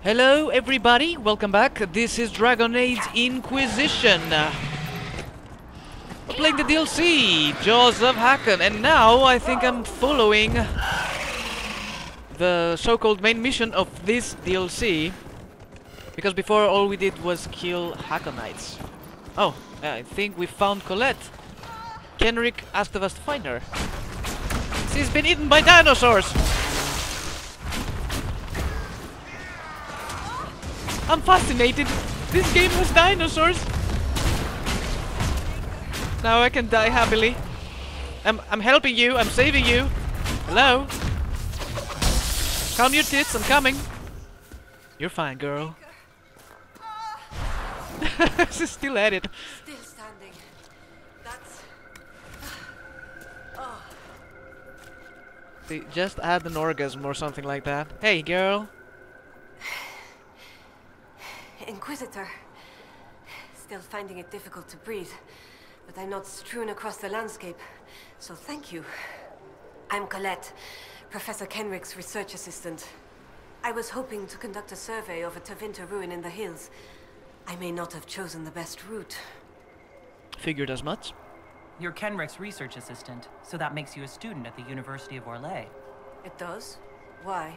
Hello everybody, welcome back. This is Dragon Age Inquisition. We're playing the DLC, JoH of Hakkon, and now I think I'm following the so-called main mission of this DLC. Because before all we did was kill Hakkonites. Oh, I think we found Colette. Kenrick asked of us to find her. She's been eaten by dinosaurs! I'm fascinated. This game has dinosaurs. Now I can die happily. I'm helping you. I'm saving you. Hello? Calm your tits. I'm coming. You're fine, girl. She's still at it. Still standing. That's... oh. They just had an orgasm or something like that. Hey, girl. Inquisitor. Still finding it difficult to breathe, but I'm not strewn across the landscape, so thank you. I'm Colette, Professor Kenrick's research assistant. I was hoping to conduct a survey of a Tevinter ruin in the hills. I may not have chosen the best route. Figured as much. You're Kenrick's research assistant, so that makes you a student at the University of Orlais. It does? Why?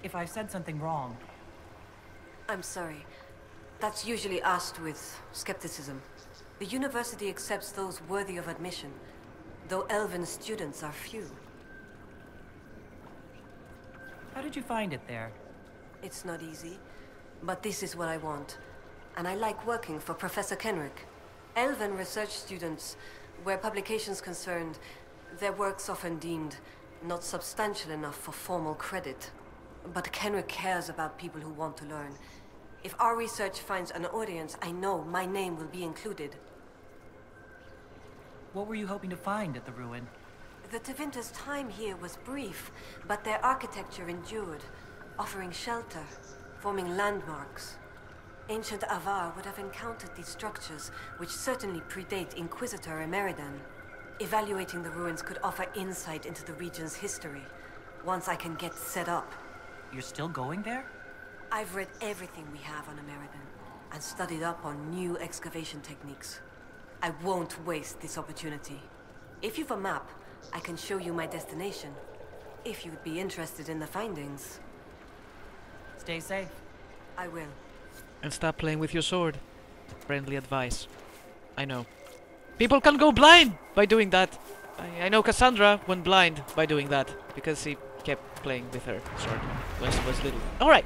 If I've said something wrong... I'm sorry. That's usually asked with skepticism. The university accepts those worthy of admission, though elven students are few. How did you find it there? It's not easy, but this is what I want. And I like working for Professor Kenrick. Elven research students, where publications concerned, their work's often deemed not substantial enough for formal credit. But Kenrick cares about people who want to learn. If our research finds an audience, I know my name will be included. What were you hoping to find at the ruin? The Tevinter's time here was brief, but their architecture endured, offering shelter, forming landmarks. Ancient Avar would have encountered these structures, which certainly predate Inquisitor Emeridan. Evaluating the ruins could offer insight into the region's history, once I can get set up. You're still going there? I've read everything we have on Emeridan, and studied up on new excavation techniques. I won't waste this opportunity. If you've a map, I can show you my destination, if you'd be interested in the findings. Stay safe. I will. And stop playing with your sword. Friendly advice. I know. People can go blind by doing that. I know Cassandra went blind by doing that, because she kept playing with her sword when she was little. Alright.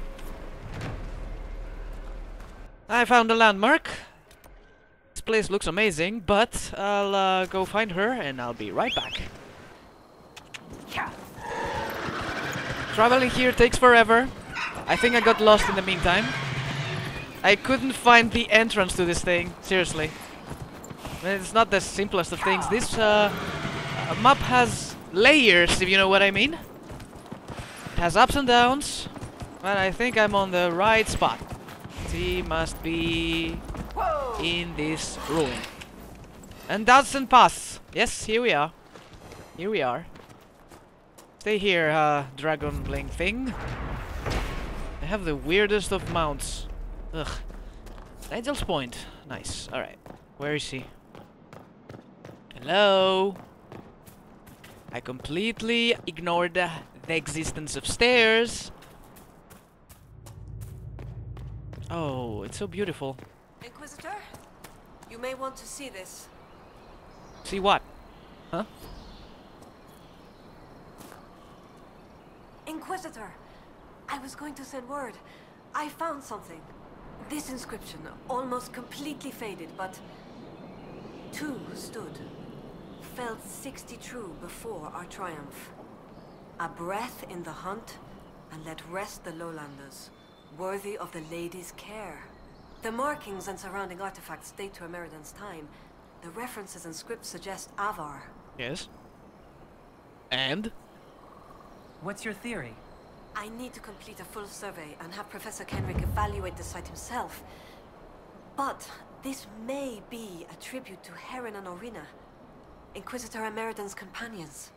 I found a landmark. This place looks amazing, but I'll go find her and I'll be right back. Traveling here takes forever. I think I got lost in the meantime. I couldn't find the entrance to this thing, seriously. It's not the simplest of things. This map has layers, if you know what I mean. It has ups and downs, but I think I'm on the right spot. She must be in this ruin. And doesn't pass. Yes, here we are. Here we are. Stay here, dragon bling thing. They have the weirdest of mounts. Ugh. Nigel's Point. Nice. Alright. Where is she? Hello? I completely ignored the existence of stairs. Oh, it's so beautiful. Inquisitor? You may want to see this. See what? Huh? Inquisitor! I was going to send word. I found something. This inscription, almost completely faded, but... two stood. Felt 60 true before our triumph. A breath in the hunt, and let rest the lowlanders, worthy of the lady's care. The markings and surrounding artifacts date to Emeridan's time. The references and scripts suggest Avar. Yes. And? What's your theory? I need to complete a full survey and have Professor Kenrick evaluate the site himself. But this may be a tribute to Heron and Orina, Inquisitor Emeridan's companions.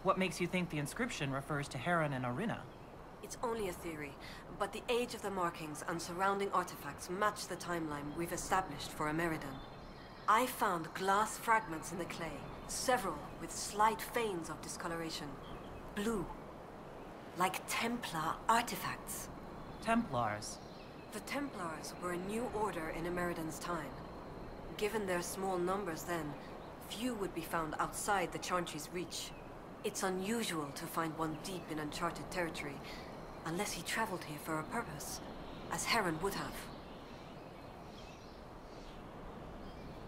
What makes you think the inscription refers to Heron and Arina? It's only a theory, but the age of the markings and surrounding artifacts match the timeline we've established for Ameridan. I found glass fragments in the clay, several with slight veins of discoloration. Blue. Like Templar artifacts. Templars. The Templars were a new order in Ameridan's time. Given their small numbers then, few would be found outside the Chantry's reach. It's unusual to find one deep in uncharted territory, unless he traveled here for a purpose, as Heron would have.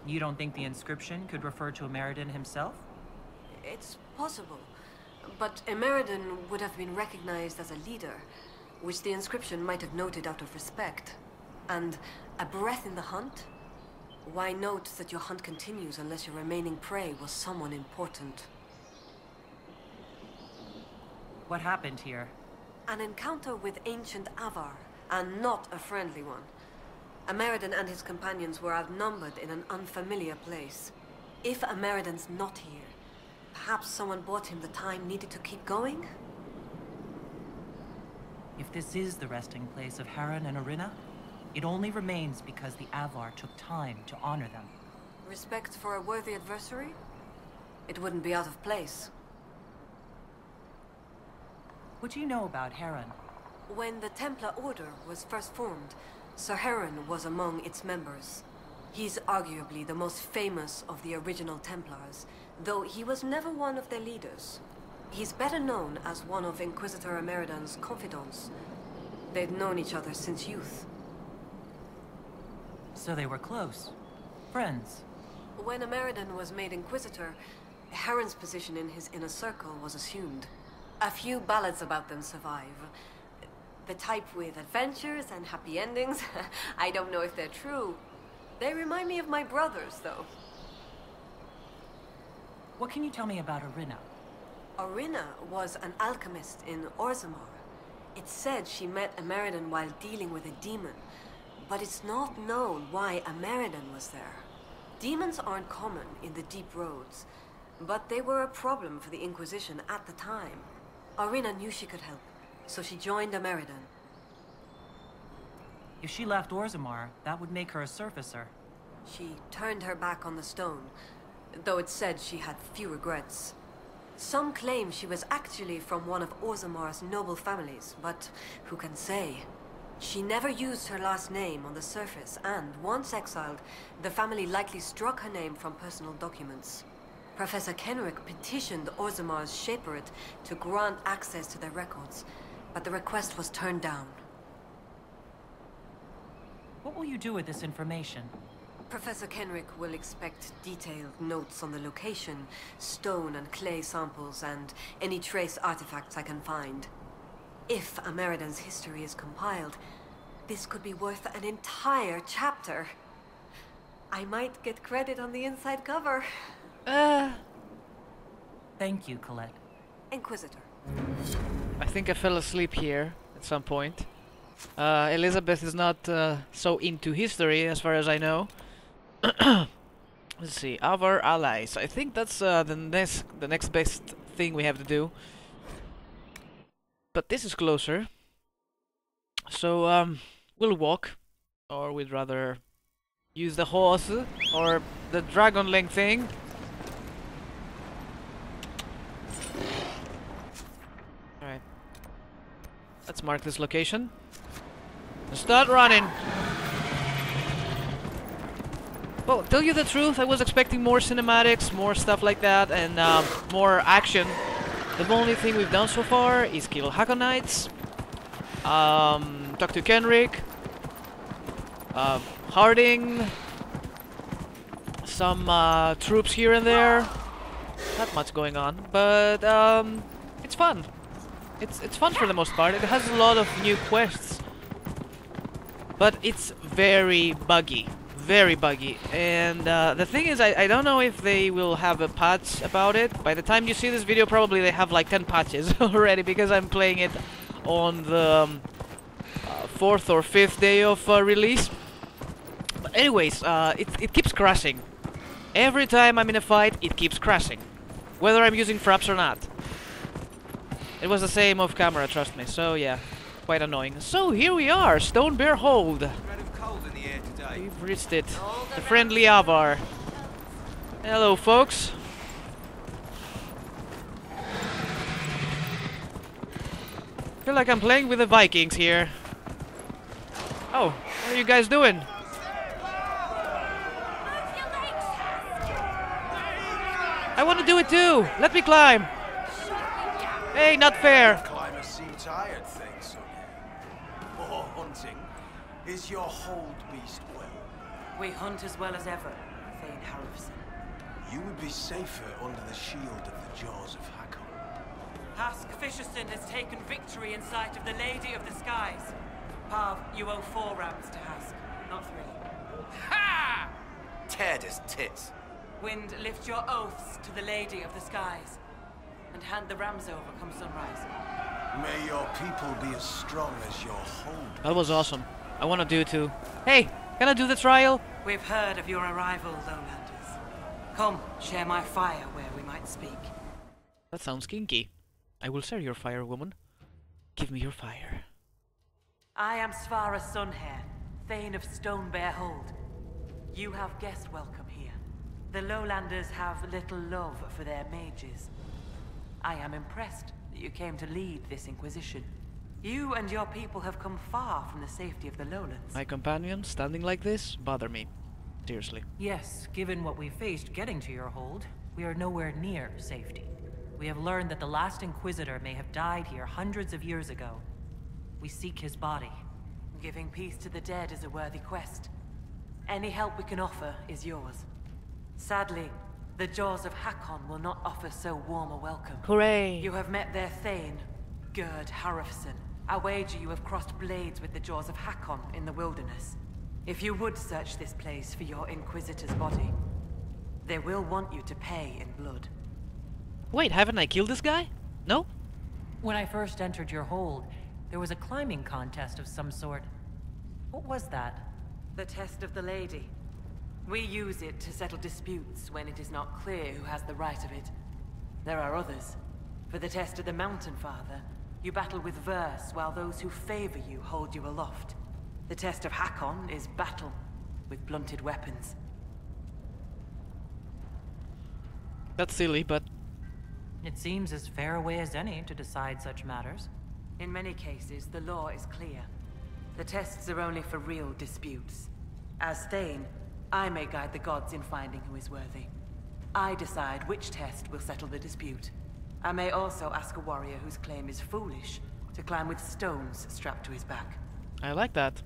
You don't think the inscription could refer to Ameridan himself? It's possible, but Ameridan would have been recognized as a leader, which the inscription might have noted out of respect. And a breath in the hunt? Why note that your hunt continues unless your remaining prey was someone important? What happened here? An encounter with ancient Avar, and not a friendly one. Ameridan and his companions were outnumbered in an unfamiliar place. If Ameridan's not here, perhaps someone bought him the time needed to keep going? If this is the resting place of Heron and Arina, it only remains because the Avar took time to honor them. Respect for a worthy adversary? It wouldn't be out of place. What do you know about Heron? When the Templar Order was first formed, Sir Heron was among its members. He's arguably the most famous of the original Templars, though he was never one of their leaders. He's better known as one of Inquisitor Ameridan's confidants. They'd known each other since youth. So they were close. Friends. When Ameridan was made Inquisitor, Heron's position in his inner circle was assumed. A few ballads about them survive. The type with adventures and happy endings. I don't know if they're true. They remind me of my brothers, though. What can you tell me about Arina? Arina was an alchemist in Orzammar. It's said she met Ameridan while dealing with a demon, but it's not known why Ameridan was there. Demons aren't common in the deep roads, but they were a problem for the Inquisition at the time. Arina knew she could help, so she joined Ameridan. If she left Orzammar, that would make her a surfacer. She turned her back on the stone, though it's said she had few regrets. Some claim she was actually from one of Orzammar's noble families, but who can say? She never used her last name on the surface, and once exiled, the family likely struck her name from personal documents. Professor Kenrick petitioned Orzammar's Shaperit to grant access to their records, but the request was turned down. What will you do with this information? Professor Kenrick will expect detailed notes on the location, stone and clay samples, and any trace artifacts I can find. If Ameridan's history is compiled, this could be worth an entire chapter. I might get credit on the inside cover. Thank you, Colette. Inquisitor. I think I fell asleep here at some point. Elizabeth is not so into history, as far as I know. Let's see, our allies. I think that's the next best thing we have to do. But this is closer. So we'll walk, or we'd rather use the horse or the dragon link thing. Alright. Let's mark this location. Start running! Well, tell you the truth, I was expecting more cinematics, more stuff like that, and more action. The only thing we've done so far is kill Hakkonites, talk to Kenrick, Harding, some troops here and there. Not much going on, but it's fun. It's fun for the most part. It has a lot of new quests, but it's very buggy. Very buggy, and the thing is, I don't know if they will have a patch about it. By the time you see this video, probably they have like 10 patches already, because I'm playing it on the 4th or 5th day of release. But anyways, it keeps crashing. Every time I'm in a fight, it keeps crashing, whether I'm using fraps or not. It was the same off camera, trust me. So yeah, quite annoying. So here we are, Stone Bear Hold. Threat of cold in the air today. We've reached it. The friendly Avar. Hello, folks. Feel like I'm playing with the Vikings here. Oh, what are you guys doing? I want to do it too. Let me climb. Hey, not fair. Climbers seem tired, thanks. Or hunting. Is your hold beast well? We hunt as well as ever, Thane Harrison. You would be safer under the shield of the jaws of hakkon. Hask Fisherson has taken victory in sight of the Lady of the Skies. Pav, you owe 4 rams to Hask, not 3. Ha! Thedas tits. Wind, lift your oaths to the Lady of the Skies, and hand the rams over come sunrise. May your people be as strong as your hold. That was awesome. I want to do it too. Hey, can I do the trial? We've heard of your arrival, Lowlanders. Come, share my fire where we might speak. That sounds kinky. I will share your fire, woman. Give me your fire. I am Svara Sunhair, Thane of Stone Bear Hold. You have guest welcome here. The Lowlanders have little love for their mages. I am impressed that you came to lead this Inquisition. You and your people have come far from the safety of the Lowlands. My companions standing like this bother me. Seriously. Yes, given what we faced getting to your hold, we are nowhere near safety. We have learned that the last Inquisitor may have died here hundreds of years ago. We seek his body. Giving peace to the dead is a worthy quest. Any help we can offer is yours. Sadly, the jaws of Hakkon will not offer so warm a welcome. Hooray! You have met their Thane, Gerd Harrison. I wager you have crossed blades with the jaws of Hakkon in the wilderness. If you would search this place for your Inquisitor's body, they will want you to pay in blood. Wait, haven't I killed this guy? No? When I first entered your hold, there was a climbing contest of some sort. What was that? The test of the Lady. We use it to settle disputes when it is not clear who has the right of it. There are others. For the test of the Mountain Father, you battle with verse while those who favor you hold you aloft. The test of Hakkon is battle with blunted weapons. That's silly, but... It seems as fair a way as any to decide such matters. In many cases, the law is clear. The tests are only for real disputes. As Thane, I may guide the gods in finding who is worthy. I decide which test will settle the dispute. I may also ask a warrior whose claim is foolish to climb with stones strapped to his back. I like that.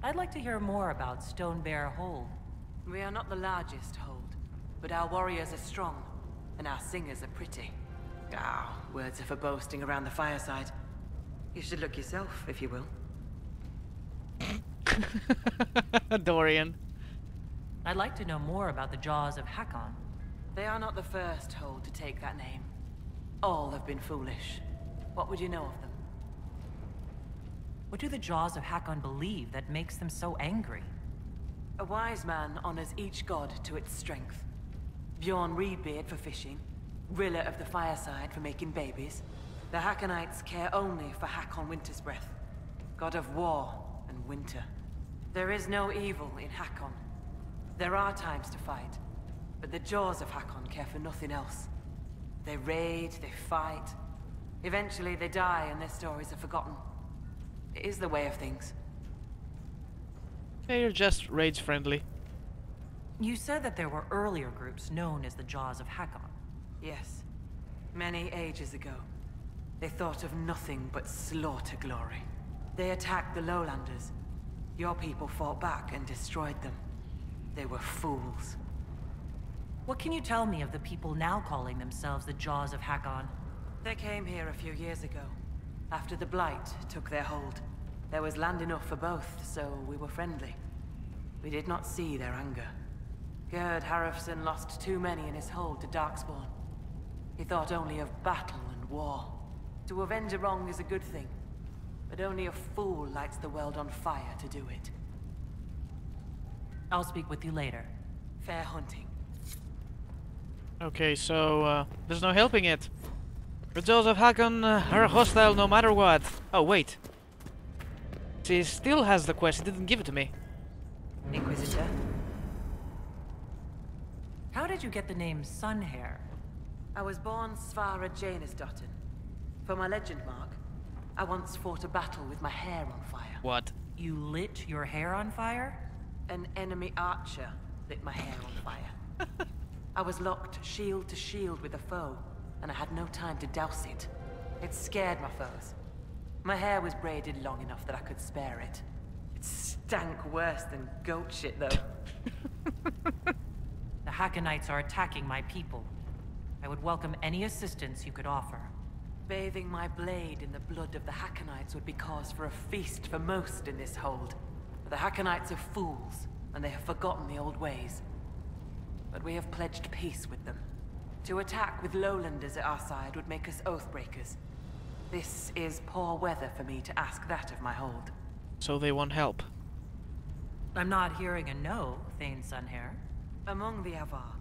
I'd like to hear more about Stone Bear Hold. We are not the largest hold, but our warriors are strong, and our singers are pretty. Ah, words are for boasting around the fireside. You should look yourself, if you will. Dorian. I'd like to know more about the Jaws of Hakkon. They are not the first hold to take that name. All have been foolish. What would you know of them? What do the Jaws of Hakkon believe that makes them so angry? A wise man honors each god to its strength. Bjorn Reedbeard for fishing, Rilla of the Fireside for making babies. The Hakkonites care only for Hakkon Winter's Breath, god of war and winter. There is no evil in Hakkon. There are times to fight, but the Jaws of Hakkon care for nothing else. They raid, they fight. Eventually they die and their stories are forgotten. It is the way of things. They're just rage friendly. You said that there were earlier groups known as the Jaws of Hakkon. Yes. Many ages ago. They thought of nothing but slaughter glory. They attacked the Lowlanders. Your people fought back and destroyed them. They were fools. What can you tell me of the people now calling themselves the Jaws of Hakkon? They came here a few years ago, after the Blight took their hold. There was land enough for both, so we were friendly. We did not see their anger. Gerd Harrison lost too many in his hold to Darkspawn. He thought only of battle and war. To avenge a wrong is a good thing, but only a fool lights the world on fire to do it. I'll speak with you later. Fair hunting. Okay, so there's no helping it. The jaws of Hakkon are hostile no matter what. Oh, wait. She still has the quest, she didn't give it to me. Inquisitor. How did you get the name Sunhair? I was born Svara Janisdottir. For my legend mark, I once fought a battle with my hair on fire. What? You lit your hair on fire? An enemy archer lit my hair on fire. I was locked shield to shield with a foe, and I had no time to douse it. It scared my foes. My hair was braided long enough that I could spare it. It stank worse than goat shit, though. The Hakkonites are attacking my people. I would welcome any assistance you could offer. Bathing my blade in the blood of the Hakkonites would be cause for a feast for most in this hold. But the Hakkonites are fools, and they have forgotten the old ways. But we have pledged peace with them. To attack with lowlanders at our side would make us oathbreakers. This is poor weather for me to ask that of my hold. So they won't help. I'm not hearing a no, Thane Sunhair. Among the Avar,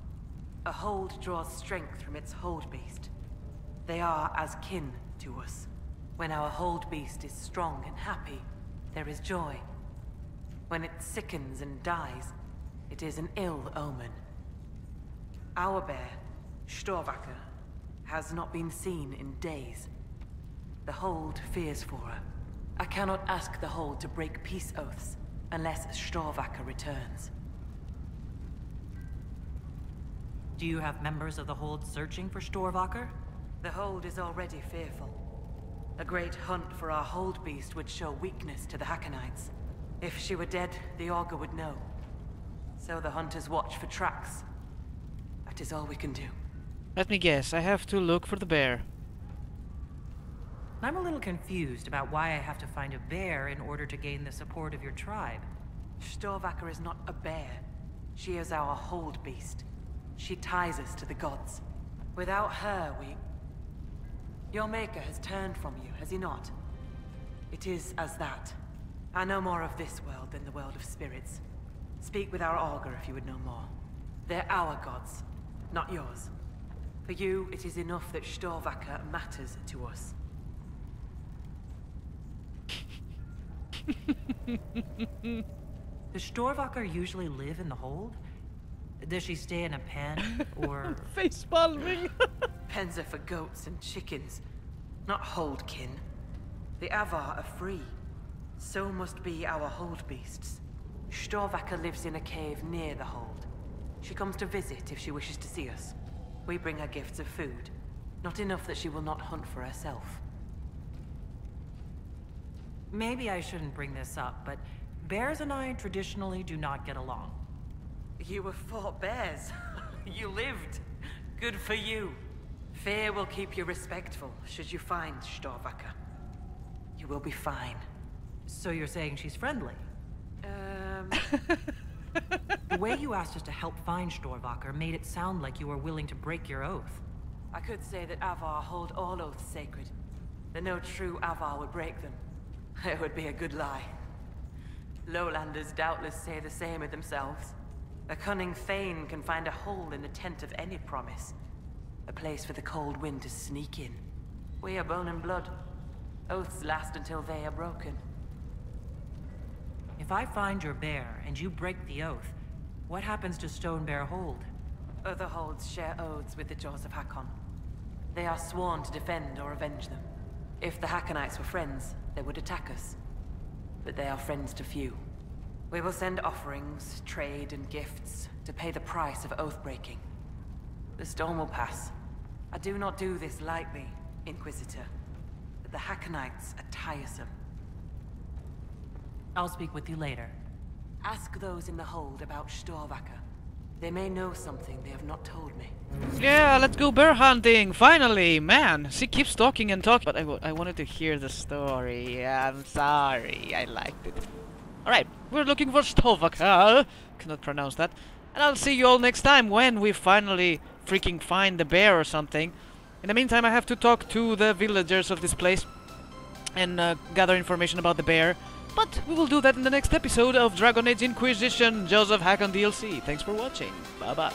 a hold draws strength from its hold beast. They are as kin to us. When our hold beast is strong and happy, there is joy. When it sickens and dies, it is an ill omen. Our bear, Storvacker, has not been seen in days. The hold fears for her. I cannot ask the hold to break peace oaths unless Storvacker returns. Do you have members of the Hold searching for Storvacker? The hold is already fearful. A great hunt for our hold beast would show weakness to the Hakkonites. If she were dead, the Augur would know. So the hunters watch for tracks. That is all we can do. Let me guess, I have to look for the bear. I'm a little confused about why I have to find a bear in order to gain the support of your tribe. Storvacker is not a bear. She is our hold beast. She ties us to the gods. Without her, Your maker has turned from you, has he not? It is as that. I know more of this world than the world of spirits. Speak with our Augur if you would know more. They're our gods, not yours. For you, it is enough that Storvacker matters to us. Does Storvacker usually live in the hold? Does she stay in a pen, or... Face palming! Pens are for goats and chickens, not hold kin. The Avar are free. So must be our hold beasts. Storvacker lives in a cave near the hold. She comes to visit if she wishes to see us. We bring her gifts of food. Not enough that she will not hunt for herself. Maybe I shouldn't bring this up, but bears and I traditionally do not get along. You were fought bears. You lived. Good for you. Fear will keep you respectful should you find Storvacker. You will be fine. So you're saying she's friendly? The way you asked us to help find Storvacker made it sound like you were willing to break your oath. I could say that Avar hold all oaths sacred, that no true Avar would break them. It would be a good lie. Lowlanders doubtless say the same of themselves. A cunning Thane can find a hole in the tent of any promise. A place for the cold wind to sneak in. We are bone and blood. Oaths last until they are broken. If I find your bear and you break the oath, what happens to Stone Bear Hold? Other holds share oaths with the Jaws of Hakkon. They are sworn to defend or avenge them. If the Hakkonites were friends, they would attack us. But they are friends to few. We will send offerings, trade, and gifts to pay the price of oath-breaking. The storm will pass. I do not do this lightly, Inquisitor. But the Hakkonites are tiresome. I'll speak with you later. Ask those in the hold about Storvacker. They may know something they have not told me. Yeah, let's go bear hunting! Finally! Man, she keeps talking and talking. But I wanted to hear the story. Yeah, I'm sorry. I liked it. Alright, we're looking for Storvacker. Cannot pronounce that. And I'll see you all next time when we finally freaking find the bear or something. In the meantime, I have to talk to the villagers of this place and gather information about the bear. But we will do that in the next episode of Dragon Age Inquisition, JoH Hakkon DLC. Thanks for watching. Bye-bye.